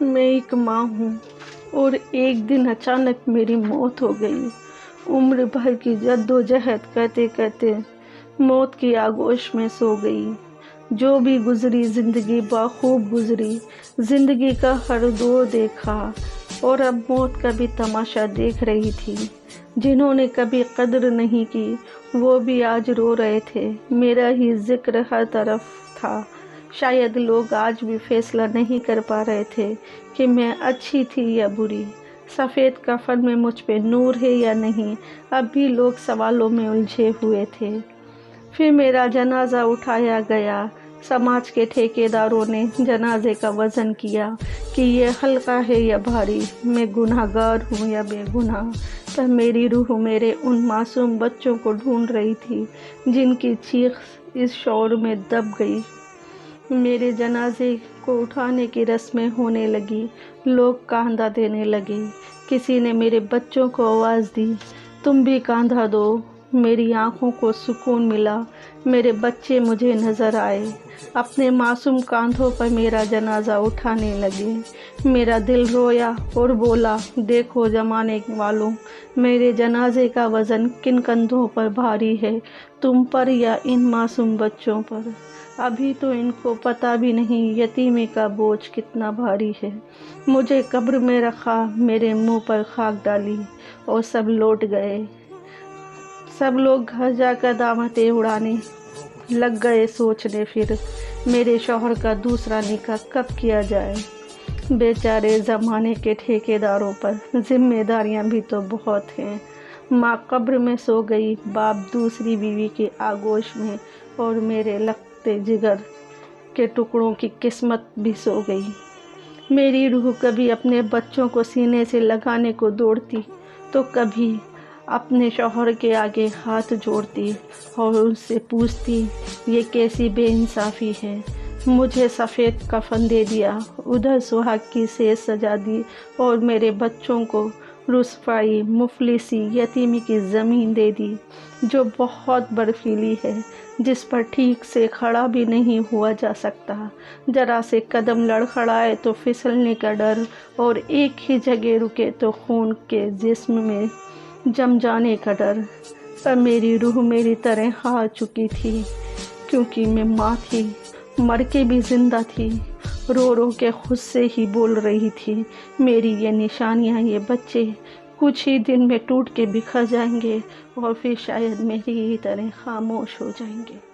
میں ایک ماں ہوں اور ایک دن اچانک میری موت ہو گئی۔ عمر بھر کی جدوجہد کرتے کرتے موت کی آغوش میں سو گئی۔ جو بھی گزری زندگی بخوب گزری، زندگی کا ہر دور دیکھا اور اب موت کا بھی تماشا دیکھ رہی تھی۔ جنہوں نے کبھی قدر نہیں کی وہ بھی آج رو رہے تھے۔ میرا ہی ذکر ہر طرف تھا۔ شاید لوگ آج بھی فیصلہ نہیں کر پا رہے تھے کہ میں اچھی تھی یا بری، سفید کفن میں مجھ پہ نور ہے یا نہیں۔ اب بھی لوگ سوالوں میں الجھے ہوئے تھے۔ پھر میرا جنازہ اٹھایا گیا۔ سماج کے ٹھیکیداروں نے جنازے کا وزن کیا کہ یہ ہلکا ہے یا بھاری، میں گناہ گار ہوں یا بے گناہ۔ پر میری روح میرے ان معصوم بچوں کو ڈھونڈ رہی تھی جن کی چیخ اس شور میں دب گئی۔ میرے جنازے کو اٹھانے کی رسمیں ہونے لگی، لوگ کاندھا دینے لگے۔ کسی نے میرے بچوں کو آواز دی، تم بھی کاندھا دو۔ میری آنکھوں کو سکون ملا، میرے بچے مجھے نظر آئے، اپنے معصوم کاندھوں پر میرا جنازہ اٹھانے لگے۔ میرا دل رویا اور بولا، دیکھو زمانے والوں، میرے جنازے کا وزن کن کندھوں پر بھاری ہے، تم پر یا ان معصوم بچوں پر؟ ابھی تو ان کو پتہ بھی نہیں یتیمی کا بوجھ کتنا بھاری ہے۔ مجھے قبر میں رکھا، میرے منہ پر خاک ڈالی اور سب لوٹ گئے۔ سب لوگ گھر جا کر دعوتیں اڑانے لگ گئے، سوچنے پھر میرے شوہر کا دوسرا نکاح کب کیا جائے۔ بیچارے زمانے کے ٹھیکیداروں پر ذمہ داریاں بھی تو بہت ہیں۔ ماں قبر میں سو گئی، باپ دوسری بیوی کی آغوش میں، اور میرے لگتے جگر کے ٹکڑوں کی قسمت بھی سو گئی۔ میری روح کبھی اپنے بچوں کو سینے سے لگانے کو دوڑتی تو کبھی اپنے شوہر کے آگے ہاتھ جوڑتی اور ان سے پوچھتی، یہ کیسی بے انصافی ہے۔ مجھے سفید کفن دے دیا، ادھر سہاگ کی سیج سجا دی اور میرے بچوں کو رسوائی، مفلسی، یتیمی کی زمین دے دی جو بہت برفیلی ہے، جس پر ٹھیک سے کھڑا بھی نہیں ہوا جا سکتا۔ ذرا سے قدم لڑکھڑائے تو پھسلنے کا ڈر، اور ایک ہی جگہ رکے تو خون کے جسم میں جم جانے کا ڈر۔ پر میری روح میری طرح ہار چکی تھی، کیونکہ میں ماں تھی، مر کے بھی زندہ تھی، رو رو کے خود سے ہی بول رہی تھی، میری یہ نشانیاں، یہ بچے کچھ ہی دن میں ٹوٹ کے بکھر جائیں گے اور پھر شاید میری ہی طرح خاموش ہو جائیں گے۔